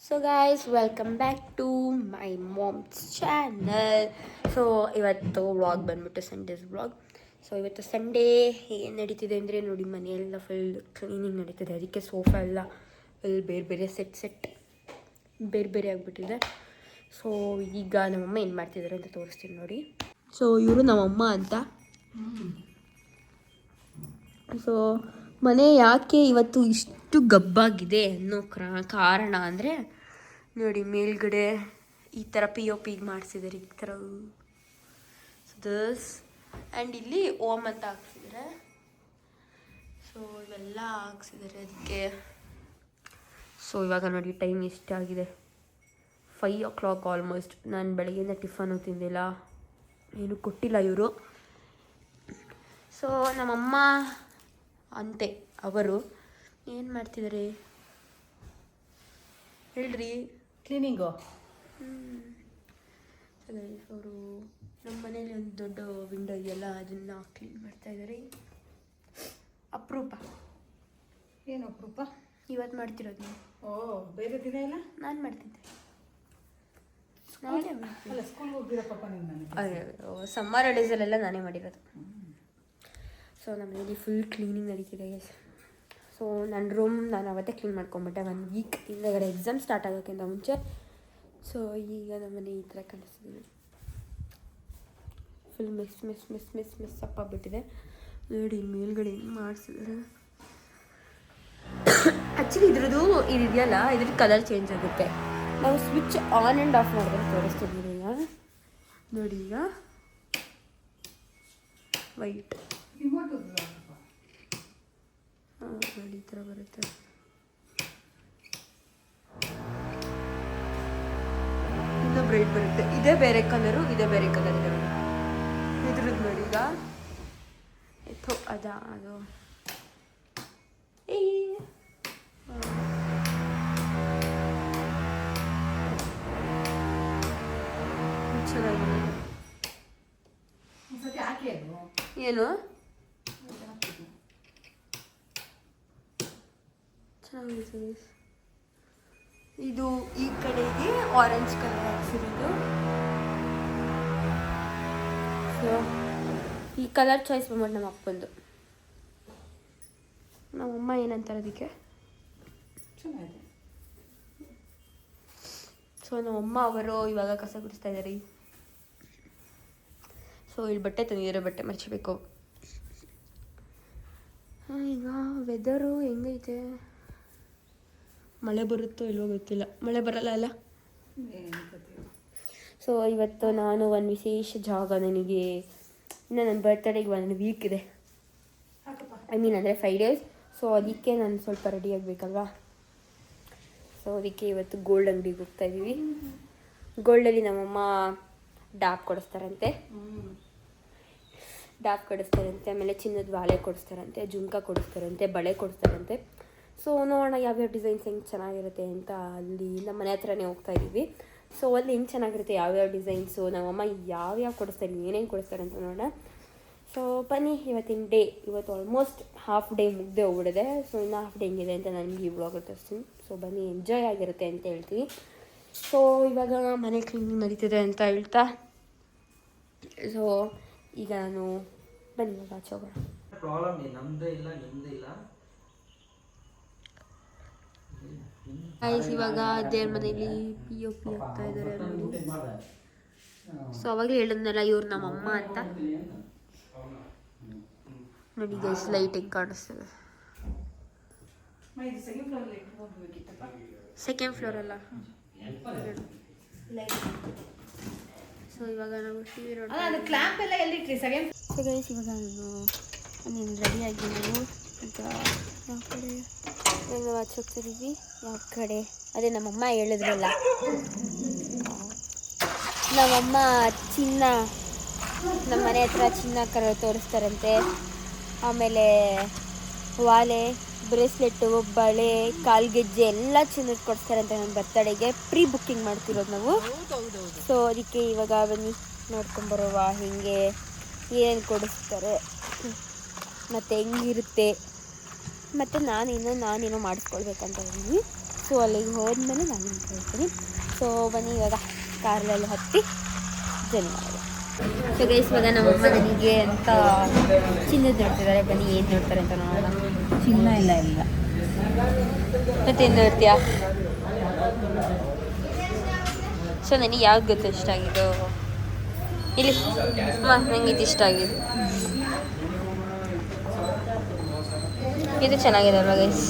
So guys welcome back to my mom's channel. So ಇವತ್ತು vlog ಬಂದ್ಬಿಟ್ಟು Sunday's vlog. So ಇವತ್ತು Sunday ಏನು ನಡೀತಿದೆ ಅಂದರೆ ನೋಡಿ, ಮನೆಯೆಲ್ಲ ಫುಲ್ ಕ್ಲೀನಿಂಗ್ ನಡೀತಿದೆ. ಅದಕ್ಕೆ ಸೋಫಾ ಎಲ್ಲ ಫುಲ್ ಬೇರೆ ಬೇರೆ ಸೆಟ್ ಬೇರೆ ಬೇರೆ ಆಗಿಬಿಟ್ಟಿದೆ. ಸೊ ಈಗ ನಮ್ಮಮ್ಮ ಏನು ಮಾಡ್ತಿದ್ದಾರೆ ಅಂತ ತೋರಿಸ್ತೀನಿ ನೋಡಿ. ಸೊ ಇವರು ನಮ್ಮಮ್ಮ ಅಂತ. ಸೊ ಮನೆ ಯಾಕೆ ಇವತ್ತು ಇಷ್ಟು ಗಬ್ಬಾಗಿದೆ ಅನ್ನೋ ಕಾರಣ ಅಂದರೆ ನೋಡಿ, ಮೇಲ್ಗಡೆ ಈ ಥರ POP ಮಾಡಿಸಿದ್ದಾರೆ, ಈ ಥರ ದಸ್. ಆ್ಯಂಡ್ ಇಲ್ಲಿ ಓಮ್ ಅಂತ ಹಾಕ್ಸಿದ್ದಾರೆ. ಸೊ ಇವೆಲ್ಲ ಹಾಕ್ಸಿದ್ದಾರೆ ಅದಕ್ಕೆ. ಸೊ ಇವಾಗ ನೋಡಿ ಟೈಮ್ ಎಷ್ಟಾಗಿದೆ, 5 o'clock ಆಲ್ಮೋಸ್ಟ್. ನಾನು ಬೆಳಗ್ಗೆಯಿಂದ ಟಿಫನು ತಿಂದಿಲ್ಲ, ಏನು ಕೊಟ್ಟಿಲ್ಲ ಇವರು. ಸೊ ನಮ್ಮಮ್ಮ ಅಂತೆ ಅವರು ಏನು ಮಾಡ್ತಿದ್ದಾರೆ ಹೇಳ್ರಿ. ಕ್ಲೀನಿಂಗು. ಅವರು ನಮ್ಮ ಮನೇಲಿ ಒಂದು ದೊಡ್ಡ ವಿಂಡೋ ಇದೆಯಲ್ಲ, ಅದನ್ನು ಕ್ಲೀನ್ ಮಾಡ್ತಾ ಇದ್ದಾರೆ. ಅಪರೂಪ. ಏನು ಅಪರೂಪ? ಇವತ್ತು ಮಾಡ್ತಿರೋದು ನೀವು? ಓ, ಬೇರೆ ದಿನ ಇಲ್ಲ ನಾನು ಮಾಡ್ತಿದ್ದೆ. ಅಲ್ಲ, ಸ್ಕೂಲ್ಗೆ ಹೋಗಿರೋ ಪಾಪ ನೀನು. ಸಮ್ಮರ್ ಹಾಲಿಡೇಸಲ್ಲೆಲ್ಲ ನಾನೇ ಮಾಡಿರೋದು. ಸೊ ನಮ್ಮ ಮನೇಲಿ ಫುಲ್ ಕ್ಲೀನಿಂಗ್ ನಡೀತಿದೆ. ಸೊ ನನ್ನ ರೂಮ್ ನಾನು ಅವತ್ತೇ ಕ್ಲೀನ್ ಮಾಡ್ಕೊಂಬಿಟ್ಟೆ 1 week ಹಿಂದಗಡೆ, ಎಕ್ಸಾಮ್ ಸ್ಟಾರ್ಟ್ ಆಗೋಕ್ಕಿಂತ ಮುಂಚೆ. ಸೊ ಈಗ ನಮ್ಮ ಮನೆ ಈ ಥರ ಕಾಣಿಸ್ತಿದೆ, ಫುಲ್ ಮಿಸ್ ಅಪ್ಪಾಗ್ಬಿಟ್ಟಿದೆ ನೋಡಿ. ಮೇಲ್ಗಡೆ ಏನು ಮಾಡಿಸಿದ್ದಾರೆ. ಆ್ಯಕ್ಚುಲಿ ಇದ್ರದ್ದು ಇದೆಯಲ್ಲ, ಇದ್ರದ್ದು ಕಲರ್ ಚೇಂಜ್ ಆಗುತ್ತೆ. ನಾವು ಸ್ವಿಚ್ ಆನ್ ಆ್ಯಂಡ್ ಆಫ್ ಮಾಡಿದ್ರೆ ತೋರಿಸ್ತೀವಿ ಈಗ ನೋಡಿ. ಈಗ ವೈಟ್ ನೋಡಿ, ಈ ಥರ ಬರುತ್ತೆ. ಇನ್ನೂ ಬ್ರೈಟ್ ಬರುತ್ತೆ. ಇದೇ ಬೇರೆ ಕಲರು, ಇದೇ ಬೇರೆ ಕಲರ್ ಇದೆ ನೋಡಿ. ಇದ್ರದ್ದು ನೋಡಿ ಈಗ ಎತ್ತೋ ಅದು ಚೆನ್ನಾಗಿದೆ. ಏನು ಚೆನ್ನಾಗಿದೆ. ಇದು ಈ ಕಡೆಗೆ ಆರೆಂಜ್ ಕಲರ್ ಹಾಕ್ಸಿರೋದು. ಸೊ ಈ ಕಲರ್ ಚಾಯ್ಸ್ ಬಂದ್ಬಿಟ್ಟು ನಮ್ಮ ಅಪ್ಪಂದು. ನಮ್ಮಮ್ಮ ಏನಂತಾರೆ ಅದಕ್ಕೆ? ಚೆನ್ನಾಗಿದೆ. ಸೊ ನಮ್ಮಮ್ಮ ಅವರು ಇವಾಗ ಕಸ ಗುಡಿಸ್ತಾ ಇದ್ದಾರೆ. ಸೊ ಇಲ್ಲಿ ಬಟ್ಟೆ ತಂದಿದ್ದಾರೆ, ಬಟ್ಟೆ ಮರ್ಚಬೇಕು. ಈಗ ವೆದರು ಹೆಂಗೈತೆ, ಮಳೆ ಬರುತ್ತೋ ಇಲ್ವೋ ಗೊತ್ತಿಲ್ಲ. ಮಳೆ ಬರಲ್ಲ ಅಲ್ಲ. ಸೊ ಇವತ್ತು ನಾನು ಒಂದು ವಿಶೇಷ ಜಾಗ, ನನಗೆ ಇನ್ನು ನನ್ನ ಬರ್ತ್ಡೇಗೆ 1 week ಇದೆ. ಅಂದರೆ 5 days. ಸೊ ಅದಕ್ಕೆ ನಾನು ಸ್ವಲ್ಪ ರೆಡಿ ಆಗಬೇಕಲ್ವಾ. ಸೊ ಅದಕ್ಕೆ ಇವತ್ತು ಗೋಲ್ಡ್ ಅಂಗಡಿಗೆ ಹೋಗ್ತಾಯಿದ್ದೀವಿ. ಗೋಲ್ಡಲ್ಲಿ ನಮ್ಮಮ್ಮ ಡಾಪ್ ಕೊಡಿಸ್ತಾರಂತೆ, ಆಮೇಲೆ ಚಿನ್ನದ ವಾಲೆ ಕೊಡಿಸ್ತಾರಂತೆ, ಜುಮ್ಕ ಕೊಡಿಸ್ತಾರಂತೆ, ಬಳೆ ಕೊಡಿಸ್ತಾರಂತೆ. ಸೊ ನೋಡೋಣ ಯಾವ್ಯಾವ ಡಿಸೈನ್ಸ್ ಹೆಂಗೆ ಚೆನ್ನಾಗಿರುತ್ತೆ ಅಂತ. ಅಲ್ಲಿ ನಮ್ಮ ಮನೆ ಹತ್ರನೇ ಹೋಗ್ತಾಯಿದ್ದೀವಿ. ಸೊ ಅಲ್ಲಿ ಹೆಂಗೆ ಚೆನ್ನಾಗಿರುತ್ತೆ, ಯಾವ್ಯಾವ ಡಿಸೈನ್ಸು, ನಮ್ಮಮ್ಮ ಯಾವ್ಯಾವ ಕೊಡಿಸ್ತಾರೆ, ಏನೇನು ಕೊಡಿಸ್ತಾರೆ ಅಂತ ನೋಡೋಣ. ಸೊ ಬನ್ನಿ, ಇವತ್ತಿನ ಡೇ, ಇವತ್ತು ಆಲ್ಮೋಸ್ಟ್ ಹಾಫ್ ಡೇ ಮುಗ್ದೆ ಹೋಗ್ಬಿಡಿದೆ. ಸೊ ಇನ್ನು ಹಾಫ್ ಡೇ ಹೆಂಗಿದೆ ಅಂತ ನನಗೆ ಈ ವ್ಲಾಗ್ ತೋರಿಸ್ತೀನಿ. ಸೊ ಬನ್ನಿ, ಎಂಜಾಯ್ ಆಗಿರುತ್ತೆ ಅಂತ ಹೇಳ್ತೀವಿ. ಸೊ ಇವಾಗ ಮನೆ ಕ್ಲೀನಿಂಗ್ ನಡೀತಿದೆ ಅಂತ ಹೇಳ್ತಾ, ಸೊ ಈಗ ನಾನು ಬನ್ನಿ ಆಚೆ ಹೋಗೋಣ. ಇವಾಗ ದೇವ್ರ ಮನೆಯಲ್ಲಿ POP ಆಗ್ತಾ ಇದ್ದಾರೆ. ಸೊ ಅವಾಗಲೇ ಹೇಳಿದ್ನಲ್ಲ, ಇವ್ರು ನಮ್ಮಮ್ಮ ಅಂತ ನೋಡಿ. ಗೈಸ್ ಲೈಟ್ ಹೆಂಗೆ ಕಾಣಿಸ್ತದೆ. ಸೆಕೆಂಡ್ ಫ್ಲೋರ್ ಅಲ್ಲ. ಸೊ ಇವಾಗ ನಾವು TV ನೋಡ್ತೀವಿ. ಸೊ ಗೈಸ್ ಇವಾಗ ನಾನು ರೆಡಿ ಆಗಿದ್ದೀನಿ. ಈಗ ಯಾವ ಕಡೆ ನಾವು ಆಚೆ ಹೋಗ್ತಿದ್ದೀವಿ. ಯಾವ ಕಡೆ ಅದೇ ನಮ್ಮಮ್ಮ ಹೇಳಿದ್ರಲ್ಲ, ನಮ್ಮಮ್ಮ ಚಿನ್ನ ನಮ್ಮ ಮನೆ ಹತ್ರ ಚಿನ್ನ ತೋರಿಸ್ತಾರಂತೆ. ಆಮೇಲೆ ವಾಲೆ, ಬ್ರೇಸ್ಲೆಟ್ಟು, ಬಳೆ, ಕಾಲ್ಗೆಜ್ಜೆ ಎಲ್ಲ ಚಿನ್ನದ ಕೊಡಿಸ್ತಾರಂತೆ. ನನ್ನ ಬರ್ತಡೆಗೆ ಪ್ರೀ ಬುಕ್ಕಿಂಗ್ ಮಾಡ್ತಿರೋದು ನಾವು. ಸೊ ಅದಕ್ಕೆ ಇವಾಗ ಬನ್ನಿ ನೋಡ್ಕೊಂಬರುವ ಹೇಗೆ ಏನೇನು ಕೊಡಿಸ್ತಾರೆ ಮತ್ತು ಹೆಂಗಿರುತ್ತೆ. ಮತ್ತು ನಾನೇನೋ ಮಾಡಿಸ್ಕೊಳ್ಬೇಕಂತ ಇದ್ದೀನಿ. ಸೊ ಅಲ್ಲಿಗೆ ಹೋದ್ಮೇಲೆ ನಾನು ನಿಮ್ಗೆ ಹೇಳ್ತೀನಿ. ಸೊ ಬನ್ನಿ ಇವಾಗ ಕಾರಲ್ಲೆಲ್ಲ ಹತ್ತಿ ಜರ್ನಿ ಮಾಡೋದು. ಸೊ ಗೈಸ್ ಇವಾಗ ನಮ್ಮಮ್ಮ ನನಗೆ ಅಂತ ಚಿನ್ನದ ನೋಡ್ತಿದ್ದಾರೆ. ಬನ್ನಿ ಏನು ನೋಡ್ತಾರೆ ಅಂತ ನೋಡೋಣ. ಚಿನ್ನ ಇಲ್ಲ ಇಲ್ಲ ಮತ್ತೇನು ನೋಡ್ತೀಯಾ? ಸೊ ನನಗೆ ಯಾವ್ದು ಗೊತ್ತು ಇಷ್ಟ ಆಗಿದ್ದು ಇಲ್ಲಿ ನಂಗೆ ಇದು ಇಷ್ಟ ಆಗಿದೆ. ಇದು ಚೆನ್ನಾಗಿದೆ ಅಲ್ವಾ ಗೈಸ್?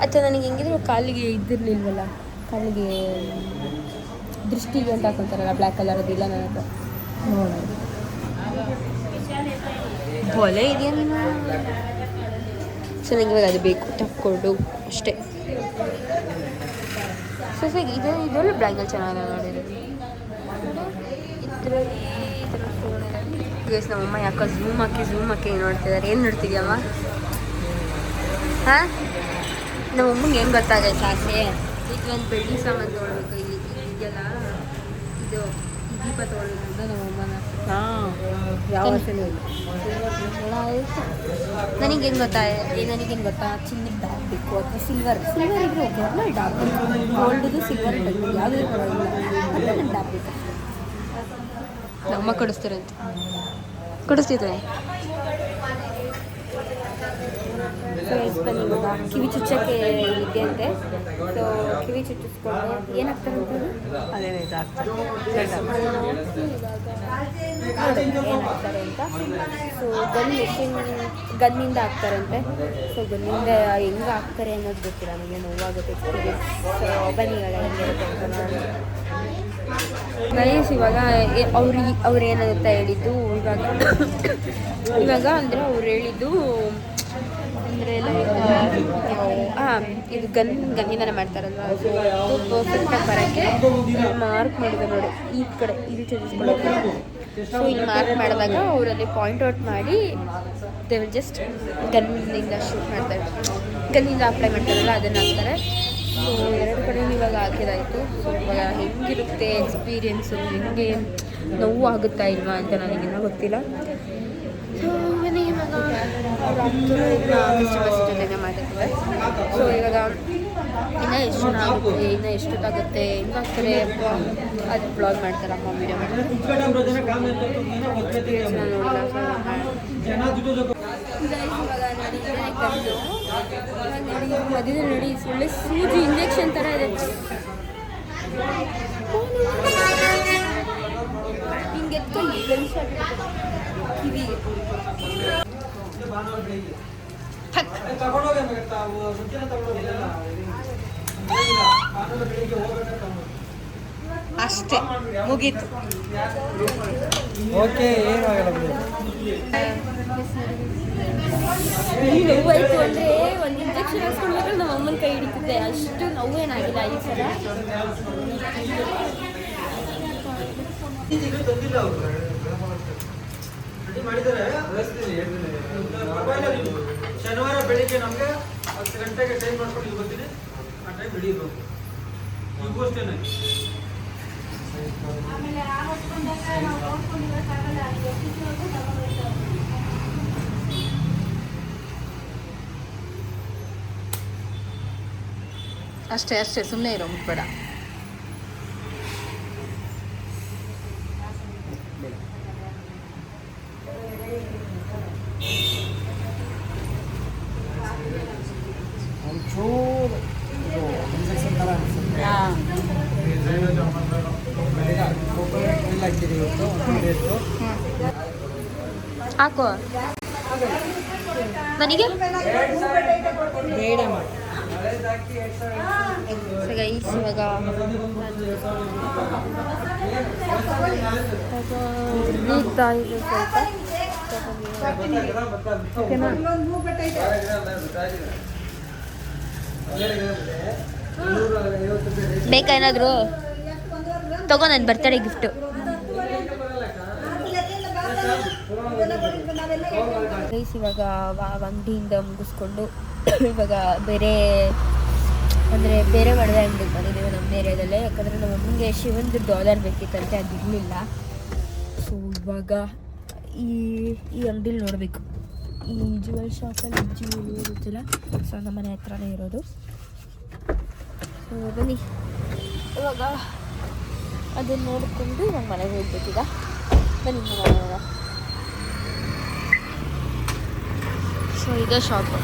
ಅಥವಾ ನನಗೆ ಹೆಂಗಿದ್ರು ಕಾಲಿಗೆ ಇದ್ದಿರಲಿಲ್ವಲ್ಲ, ಕಾಲಿಗೆ ದೃಷ್ಟಿಗೆ ಅಂತ ಹಾಕೊತಾರಲ್ಲ ಬ್ಲ್ಯಾಕ್ ಕಲರ್, ಅದಿಲ್ಲ ನನ್ನ ಹತ್ರ. ಒಲೆ ಇದೆಯಾ ನೀನು? ಸೊ ನನಗೆ ಇವಾಗ ಅದು ಬೇಕು, ತಕ್ಕೊಂಡು ಅಷ್ಟೇ. ಸೊ ಸರಿ ಇದೆಲ್ಲ ಬ್ಯಾಂಗಲ್ ಚೆನ್ನಾಗಿದೆ ನೋಡಿದ್ರೆ. ಇದರಲ್ಲಿ ಈ ಥರ ಗೈಸ್ ನಮ್ಮಮ್ಮ ಯಾಕೋ ಝೂಮ್ ಹಾಕಿ ನೋಡ್ತಿದ್ದಾರೆ. ಏನು ನೋಡ್ತಿದ್ಯಮ್ಮ? ಹಾಂ, ನಮ್ಮಮ್ಮಂಗೆ ಏನು ಗೊತ್ತಾಗೈತೆ ಆಸೆ? ಇದು ಒಂದು ಬೆಳ್ಳಿ ಸಾಮಾನು ತೊಗೊಳ್ಬೇಕು. ಇದೆಯಲ್ಲ, ಇದು ದೀಪ ತೊಗೊಳ್ಬೇಕು ಅಂತ ನಮ್ಮಮ್ಮನ. ಯಾವ ನನಗೇನು ಗೊತ್ತಾ, ಚಿನ್ನದ ಡಾಬ್ ಬೇಕು ಅಥವಾ ಸಿಲ್ವರ್ ಇದ್ರೆ ಓಕೆ, ಅಲ್ಲ ಡಾಬ್ ಗೋಲ್ಡ್ದು ಸಿಲ್ವರ್ ಬೇಕು, ಯಾವುದೇ ಪರವಾಗಿಲ್ಲ, ನನ್ನ ಡಾಬ್ ಬೇಕು. ನಮ್ಮ ಕೊಡಿಸ್ತಿದ್ರೆ ಬನ್ನಿ ಇವಾಗ ಕಿವಿ ಚುಚ್ಚಕ್ಕೆ ಇದೆ ಅಂತೆ. ಸೊ ಕಿವಿ ಚುಚ್ಚಿಸ್ಕೊಂಡು ಏನಾಗ್ತಾರೆ ಅಂತ ಅದೇ ಏನಾಗ್ತಾರೆ ಅಂತ. ಸೊ ಗನ್ನಿಂದ ಹಾಕ್ತಾರಂತೆ. ಸೊ ಗನ್ನಿಂದ ಹೆಂಗೆ ಹಾಕ್ತಾರೆ ಅನ್ನೋದು ಗೊತ್ತಿಲ್ಲ ನನಗೆ, ನೋವಾಗುತ್ತೆ ಎಕ್ಸ್ಪೀರಿಯನ್ಸ್. ಸೊ ಬನ್ನಿ ಇವಾಗ ಹೆಂಗಿರುತ್ತೆ ಅಂತ ಗೈಸ್. ಇವಾಗ ಅವ್ರು ಏನಂತ ಹೇಳಿದ್ದು ಇವಾಗ ಅಂದರೆ ಅವ್ರು ಹೇಳಿದ್ದು ಅಂದರೆ ಇದು ಗನ್ನಿಂದನೇ ಮಾಡ್ತಾರಲ್ವ. ಸೊ ಅದು ಪರ್ಫೆಕ್ಟಾಗಿ ಬರೋಕ್ಕೆ ಮಾರ್ಕ್ ಮಾಡಿದ್ರು ನೋಡಿ, ಈ ಕಡೆ ಇಲ್ಲಿ ಚುಚ್ಚಿಸ್ಕೊಳ್ಳೋದು. ಸೊ ಇಲ್ಲಿ ಮಾರ್ಕ್ ಮಾಡಿದಾಗ ಅವರಲ್ಲಿ ಪಾಯಿಂಟ್ ಔಟ್ ಮಾಡಿ ದೇ ವಿಲ್ ಜಸ್ಟ್ ಗನ್ನಿಂದ ಶೂಟ್ ಮಾಡ್ತಾರೆ, ಗನ್ನಿಂದ ಅಪ್ಲೈ ಮಾಡ್ತಾರಲ್ಲ ಅದನ್ನು ಹಾಕ್ತಾರೆ. ಸೊ ಎರಡು ಕಡೆ ಇವಾಗ ಹಾಕಿದಾಯಿತು. ಸೊ ಇವಾಗ ಹೆಂಗಿರುತ್ತೆ ಎಕ್ಸ್ಪೀರಿಯೆನ್ಸು, ಹೆಂಗೆ ನೋವು ಆಗುತ್ತಾ ಇಲ್ವಾ ಅಂತ ನನಗಿನ್ನೂ ಗೊತ್ತಿಲ್ಲ. ಸೊ ಮನೆ ಇವಾಗ ಅವ್ರ ಕಸ್ಟಮರ್ಸ್ ಜೊತೆ ಮಾತಾಡ್ತಾರೆ. ಸೊ ಇವಾಗ ಇನ್ನೂ ಎಷ್ಟು ಜನ ಆಗುತ್ತೆ, ಇನ್ನೂ ಎಷ್ಟೊತ್ತಾಗುತ್ತೆ, ಹೆಂಗಾಗ್ತಾರೆ ಅದು ಬ್ಲಾಗ್ ಮಾಡ್ತಾರೆ ಅಮ್ಮ, ವೀಡಿಯೋ ಮಾಡ್ತಾರೆ. ಮದುವೆ ನೋಡಿ ಒಳ್ಳೆ ಸೂಜಿ ಇಂಜೆಕ್ಷನ್ ಥರ ಇದೆ. ಹಿಂಗೆ ಎತ್ಕೊಂಡು ಕಿವಿಗೆ ಅಷ್ಟೇ ಮುಗೀತು. ಓಕೆ, ಏನು ಆಗಲ್ಲ. ನೋವಾಯಿತು ಅಂದರೆ ಒಂದು ಇಂಜೆಕ್ಷನ್ ಹಾಕ್ಸ್ಕೊಂಡ್ರೆ ನಮ್ಮ ಅಮ್ಮನ ಕೈ ಹಿಡಿತಿದ್ದೆ, ಅಷ್ಟು ನೋವೇನಾಗಿಲ್ಲ ಈ ಸಲ. ಶನಿವಾರ ಬೆಳಿಗ್ಗೆ ನಮಗೆ 10 ಗಂಟೆಗೆ ಟೈಮ್ ಮಾಡ್ಕೊಂಡು ಇಲ್ಲಿ ಬರ್ತೀನಿ. ಆ ಟೈಮ್ ಹಿಡಿಬೇಕು ಈಗೂ ಅಷ್ಟೇನೆ. ಅಷ್ಟೇ ಸುಮ್ಮನೆ ಇರೋ, ಮುಟ್ಬೇಡ. ಹಾಕೋ ನನಗೆ ಬೇಡ ಗೈಸ್. ಇವಾಗ ನೀಗ್ತಾ ಇದೆ ಸ್ವಲ್ಪ, ಓಕೆನಾ? ಬೇಕಾ ಏನಾದರೂ ತಗೋ, ನನ್ನ ಬರ್ತಡೇ ಗಿಫ್ಟು. ಗೈಸ್ ಇವಾಗ ಅಂಗಡಿಯಿಂದ ಮುಗಿಸ್ಕೊಂಡು ಇವಾಗ ಬೇರೆ ಮದುವೆ ಅಂಗಡಿಗೆ ಬಂದಿದ್ದೀವಿ ನಮ್ಮ ಏರಿಯಾದಲ್ಲೇ. ಯಾಕಂದರೆ ನಮ್ಮ ಅಮ್ಮನಿಗೆ ಶಿವಂದು ಡಾಲರ್ ಬೇಕಿತ್ತಂತೆ, ಅದಿರಲಿಲ್ಲ. ಸೊ ಇವಾಗ ಈ ಅಂಗಡಿಲಿ ನೋಡಬೇಕು ಈ ಜುವೆಲ್ ಶಾಪಲ್ಲಿ ಜ್ಯುವೆಲ್ ಗೊತ್ತಿಲ್ಲ. ಸೊ ನಮ್ಮ ಮನೆ ಹತ್ರನೇ ಇರೋದು. ಸೊ ಬನ್ನಿ ಇವಾಗ ಅದನ್ನು ನೋಡಿಕೊಂಡು ಇವಾಗ ಮನೆಗೆ ಹೋಗ್ಬೇಕೀಗ. ಬನ್ನಿ ನೋಡೋಣ. ಸೊ ಇದೇ ಶಾಪು.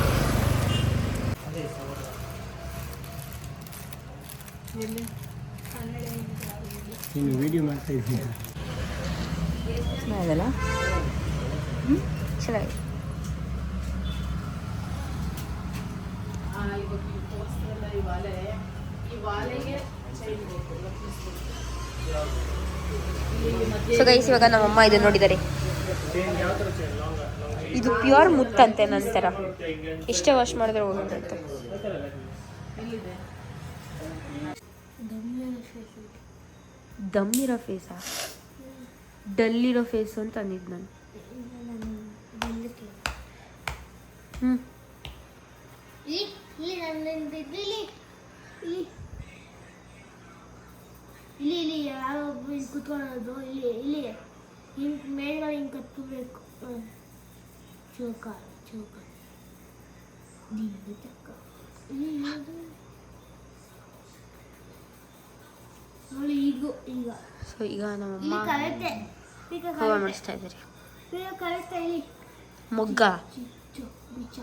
ನೀನು ವಿಡಿಯೋ ಮಾಡ್ತಾ ಇದ್ದೀನಿ. ಚೆನ್ನಾಗಿದೆಲ್ಲ. ಚೆನ್ನಾಗಿದೆ. ಸೊ ಗೈಸ್ ಇವಾಗ ನಮ್ಮಮ್ಮ ಇದನ್ನು ನೋಡಿದ್ದಾರೆ. ಇದು ಪ್ಯೂರ್ ಮುತ್ತಂತೆ ನಂತರ ಎಷ್ಟೇ ವಾಶ್ ಮಾಡಿದ್ರೆ ಹೋಗುತ್ತಂತೆ. ದಮ್ಮಿರೋ ಫೇಸಾ? ಡಲ್ಲಿರೋ ಫೇಸು ಅಂತ ಅಂದಿದ್ದು ನಾನು. ಇಲ್ಲಿ ಯಾರೋ ಕುತ್ಕೊಳ್ಳೋದು ಇಲ್ಲಿ ಹಿಂಗೆ ಮೇಲ್ಗಡೆ ಹಿಂಗೆ ಕತ್ತಬೇಕು. ಚೌಕ ನೋಡಿ ಈಗ ಸೊ ಈಗ ನಮ್ಮಮ್ಮ ಕರೆಕ್ಟೆ ಹೂವು ಮಾಡಿಸ್ತಾ ಇದ್ದಾರೆ. ಕರೆಕ್ಟೆ ಇಲ್ಲಿ ಮೊಗ್ಗ ಬಿಚ್ಚ